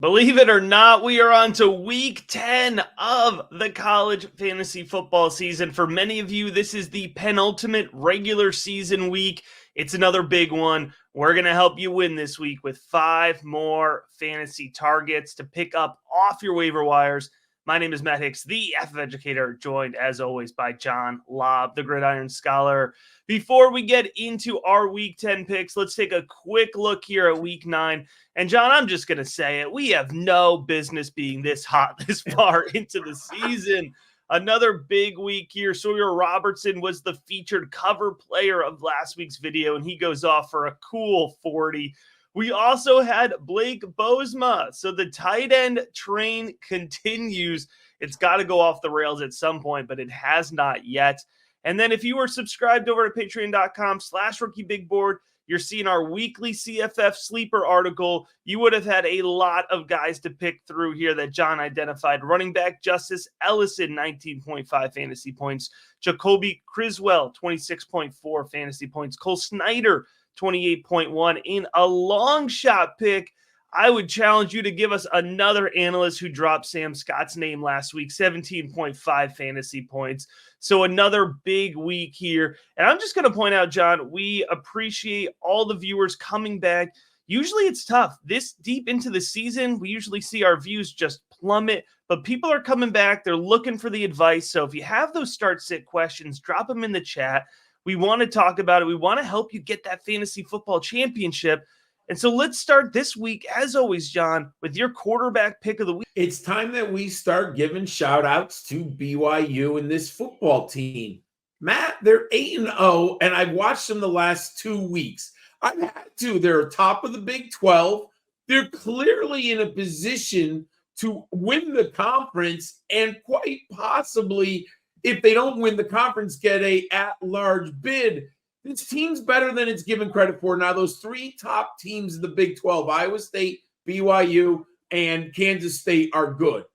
Believe it or not, we are on to week 10 of the college fantasy football season. For many of you, this is the penultimate regular season week. It's another big one. We're going to help you win this week with 5 more fantasy targets to pick up off your waiver wires. My name is Matt Hicks, the FF Educator, joined as always by John Lobb, the Gridiron Scholar. Before we get into our week 10 picks, let's take a quick look here at week 9. And John, I'm just going to say it. We have no business being this hot this far into the season. Another big week here. Sawyer Robertson was the featured cover player of last week's video, and he goes off for a cool 40. We also had Blake Bozma. So the tight end train continues. It's got to go off the rails at some point, but it has not yet. And then if you were subscribed over to patreon.com/rookiebigboard, you're seeing our weekly CFF sleeper article. You would have had a lot of guys to pick through here that John identified. Running back Justice Ellison, 19.5 fantasy points. Jacoby Criswell, 26.4 fantasy points. Cole Snyder, 28.1. In a long shot pick, I would challenge you to give us another analyst who dropped Sam Scott's name last week, 17.5 fantasy points. So another big week here. And I'm just going to point out, John, we appreciate all the viewers coming back. Usually it's tough. This deep into the season, we usually see our views just plummet, but people are coming back. They're looking for the advice. So if you have those start-sit questions, drop them in the chat. We want to talk about it. We want to help you get that fantasy football championship. And so let's start this week, as always, John, with your quarterback pick of the week. It's time that we start giving shout-outs to BYU and this football team. Matt, they're 8-0, and I've watched them the last 2 weeks. I've had to. They're top of the Big 12. They're clearly in a position to win the conference and quite possibly, if they don't win the conference, get a at-large bid. This team's better than it's given credit for. Now, those 3 top teams in the Big 12, Iowa State, BYU, and Kansas State are good.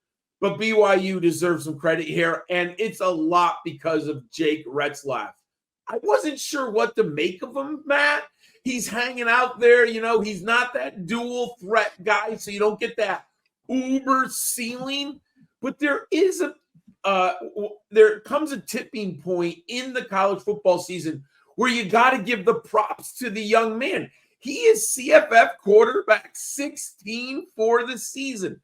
But BYU deserves some credit here, and it's a lot because of Jake Retzlaff. I wasn't sure what to make of him, Matt. He's hanging out there. You know, he's not that dual threat guy, so you don't get that uber ceiling. But there is there comes a tipping point in the college football season where you got to give the props to the young man. He is CFF quarterback 16 for the season.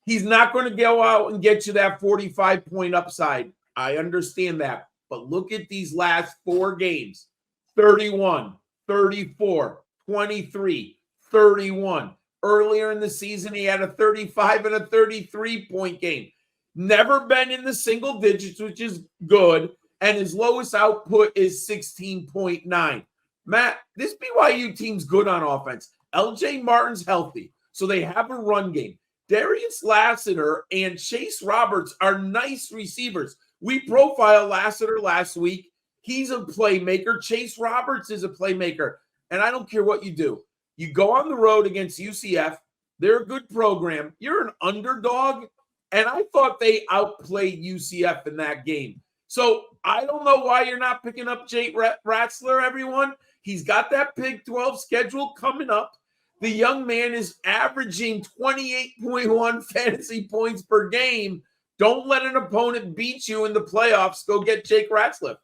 He's not going to go out and get you that 45-point upside. I understand that. But look at these last 4 games. 31, 34, 23, 31. Earlier in the season, he had a 35 and a 33-point game. Never been in the single digits, which is good. And his lowest output is 16.9. Matt, this BYU team's good on offense. LJ Martin's healthy, so they have a run game. Darius Lassiter and Chase Roberts are nice receivers. We profiled Lassiter last week. He's a playmaker. Chase Roberts is a playmaker. And I don't care what you do. You go on the road against UCF. They're a good program. You're an underdog. And I thought they outplayed UCF in that game. So I don't know why you're not picking up Jake Ratzler, everyone. He's got that Big 12 schedule coming up. The young man is averaging 28.1 fantasy points per game. Don't let an opponent beat you in the playoffs. Go get Jake Ratzler.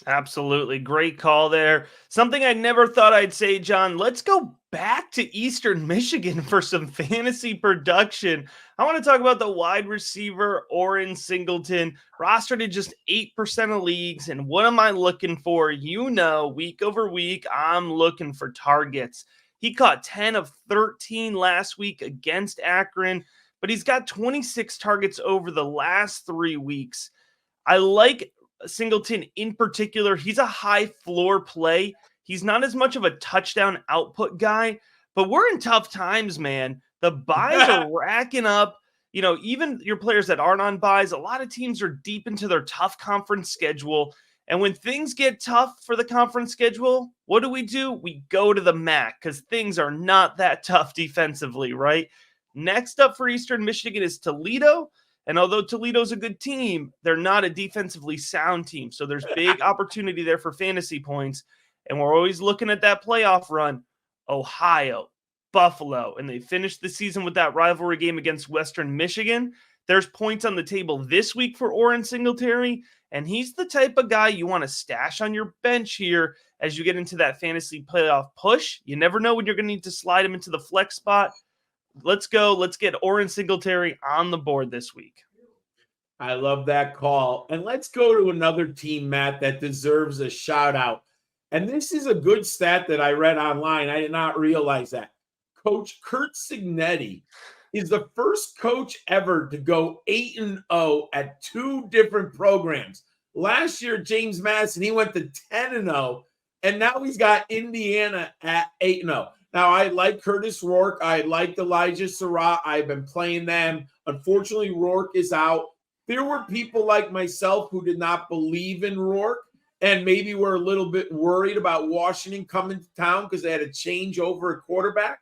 Absolutely. Great call there. Something I never thought I'd say, John. Let's go back to Eastern Michigan for some fantasy production. I want to talk about the wide receiver, Orin Singleton, rostered in just 8% of leagues. And what am I looking for? You know, week over week, I'm looking for targets. He caught 10 of 13 last week against Akron, but he's got 26 targets over the last 3 weeks. I like Singleton in particular. He's a high floor play. He's not as much of a touchdown output guy, but we're in tough times, man. The buys are racking up. You know, even your players that aren't on buys, a lot of teams are deep into their tough conference schedule. And when things get tough for the conference schedule, what do? We go to the MAC because things are not that tough defensively, right? Next up for Eastern Michigan is Toledo. And although Toledo's a good team, they're not a defensively sound team. So there's big opportunity there for fantasy points. And we're always looking at that playoff run. Ohio, Buffalo, and they finished the season with that rivalry game against Western Michigan. There's points on the table this week for Orin Singleton, and he's the type of guy you want to stash on your bench here as you get into that fantasy playoff push. You never know when you're going to need to slide him into the flex spot. Let's go. Let's get Orin Singleton on the board this week. I love that call. And let's go to another team, Matt, that deserves a shout out. And this is a good stat that I read online. I did not realize that. Coach Curt Cignetti is the first coach ever to go 8-0 at two different programs. Last year, James Madison, he went to 10-0, and now he's got Indiana at 8-0. Now, I like Curtis Rourke. I liked Elijah Surratt. I've been playing them. Unfortunately, Rourke is out. There were people like myself who did not believe in Rourke and maybe were a little bit worried about Washington coming to town because they had a change over at quarterback.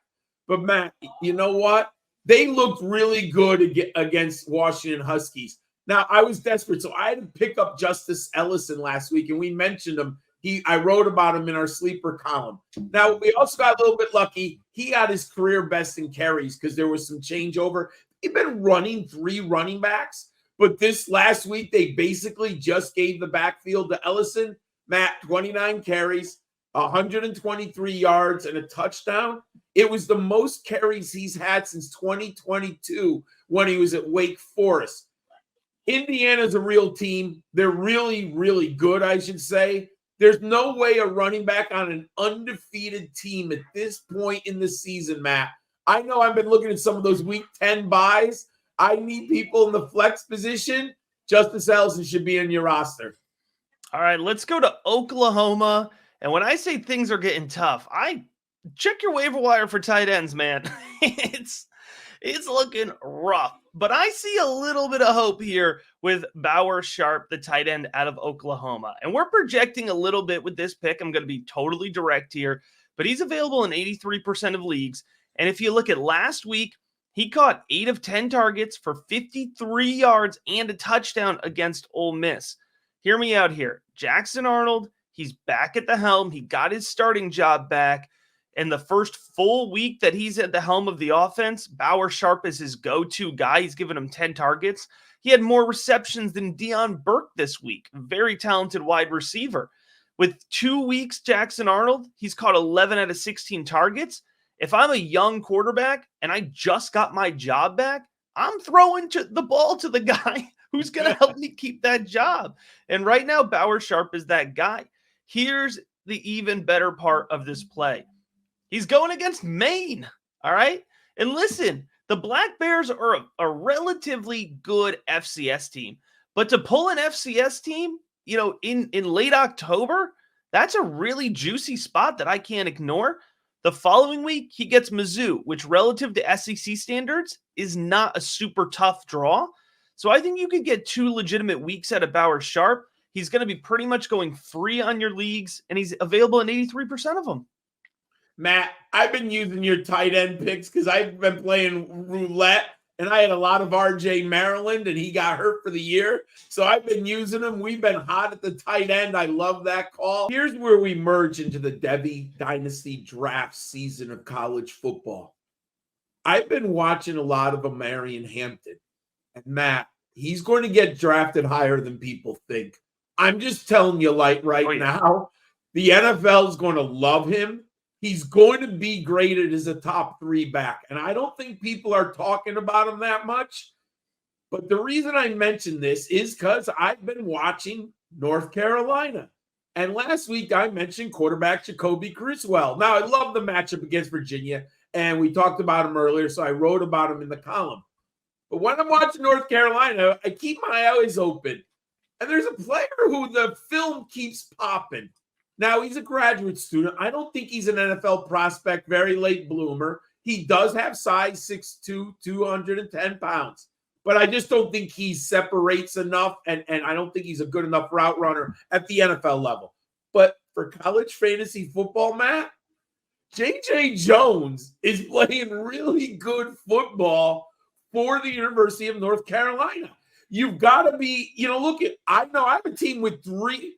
But, Matt, you know what? They looked really good against Washington Huskies. Now, I was desperate, so I had to pick up Justice Ellison last week, and we mentioned him. I wrote about him in our sleeper column. Now, we also got a little bit lucky. He got his career best in carries because there was some changeover. They've been running 3 running backs, but this last week, they basically just gave the backfield to Ellison. Matt, 29 carries, 123 yards, and a touchdown. It was the most carries he's had since 2022 when he was at Wake Forest. Indiana's a real team. They're really, really good, I should say. There's no way a running back on an undefeated team at this point in the season, Matt. I know I've been looking at some of those week 10 buys. I need people in the flex position. Justice Ellison should be in your roster. All right, let's go to Oklahoma. And when I say things are getting tough, I check your waiver wire for tight ends, man. It's looking rough. But I see a little bit of hope here with Bauer Sharp, the tight end out of Oklahoma. And we're projecting a little bit with this pick. I'm going to be totally direct here. But he's available in 83% of leagues. And if you look at last week, he caught 8 of 10 targets for 53 yards and a touchdown against Ole Miss. Hear me out here. Jackson Arnold, he's back at the helm. He got his starting job back. And the first full week that he's at the helm of the offense, Bauer Sharp is his go-to guy. He's given him 10 targets. He had more receptions than Deion Burke this week. Very talented wide receiver. With 2 weeks, Jackson Arnold, he's caught 11 out of 16 targets. If I'm a young quarterback and I just got my job back, I'm throwing the ball to the guy who's going to help me keep that job. And right now, Bauer Sharp is that guy. Here's the even better part of this play. He's going against Maine, all right? And listen, the Black Bears are a relatively good FCS team. But to pull an FCS team, in late October, that's a really juicy spot that I can't ignore. The following week, he gets Mizzou, which relative to SEC standards is not a super tough draw. So I think you could get 2 legitimate weeks out of Bauer Sharp. He's going to be pretty much going free on your leagues, and he's available in 83% of them. Matt, I've been using your tight end picks because I've been playing roulette, and I had a lot of RJ Maryland, and he got hurt for the year. So I've been using him. We've been hot at the tight end. I love that call. Here's where we merge into the Devy Dynasty draft season of college football. I've been watching a lot of Amarian Hampton. And Matt, he's going to get drafted higher than people think. I'm just telling you now, the NFL is going to love him. He's going to be graded as a top 3 back. And I don't think people are talking about him that much. But the reason I mention this is because I've been watching North Carolina. And last week I mentioned quarterback Jacoby Criswell. Now, I love the matchup against Virginia. And we talked about him earlier, so I wrote about him in the column. But when I'm watching North Carolina, I keep my eyes open. And there's a player who the film keeps popping. Now, he's a graduate student. I don't think he's an NFL prospect, very late bloomer. He does have size, 6'2", 210 pounds. But I just don't think he separates enough, and I don't think he's a good enough route runner at the NFL level. But for college fantasy football, Matt, J.J. Jones is playing really good football for the University of North Carolina. You've got to be, I have a team with three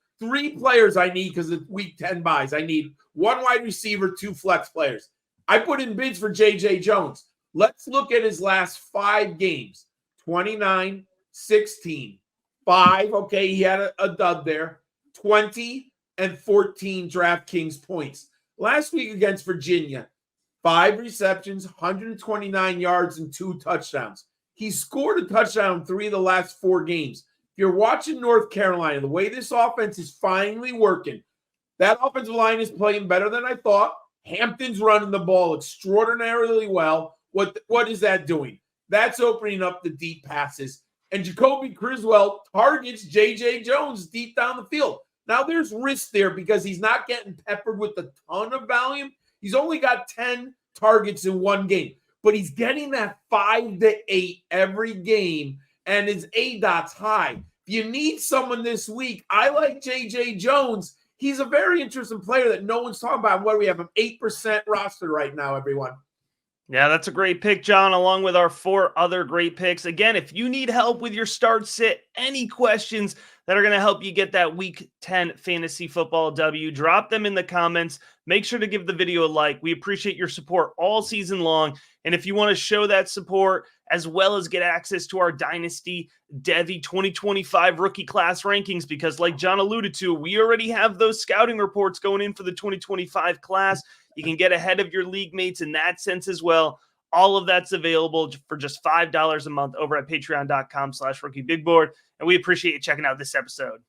players I need because of week 10 buys. I need 1 wide receiver, 2 flex players. I put in bids for J.J. Jones. Let's look at his last 5 games. 29, 16, 5. Okay, he had a dud there. 20 and 14 DraftKings points. Last week against Virginia, 5 receptions, 129 yards, and 2 touchdowns. He scored a touchdown in 3 of the last 4 games. If you're watching North Carolina, the way this offense is finally working, that offensive line is playing better than I thought. Hampton's running the ball extraordinarily well. What is that doing? That's opening up the deep passes. And Jacoby Criswell targets J.J. Jones deep down the field. Now, there's risk there because he's not getting peppered with a ton of volume. He's only got 10 targets in 1 game, but he's getting that 5 to 8 every game, and his ADOT's high. If you need someone this week, I like J.J. Jones. He's a very interesting player that no one's talking about. What do we have him? 8% roster right now, everyone. Yeah, that's a great pick, John, along with our 4 other great picks. Again, if you need help with your start sit, any questions that are going to help you get that Week 10 fantasy football W, drop them in the comments. Make sure to give the video a like. We appreciate your support all season long. And if you want to show that support, as well as get access to our Dynasty Devy 2025 rookie class rankings, because like John alluded to, we already have those scouting reports going in for the 2025 class. You can get ahead of your league mates in that sense as well. All of that's available for just $5 a month over at patreon.com/rookiebigboard. And we appreciate you checking out this episode.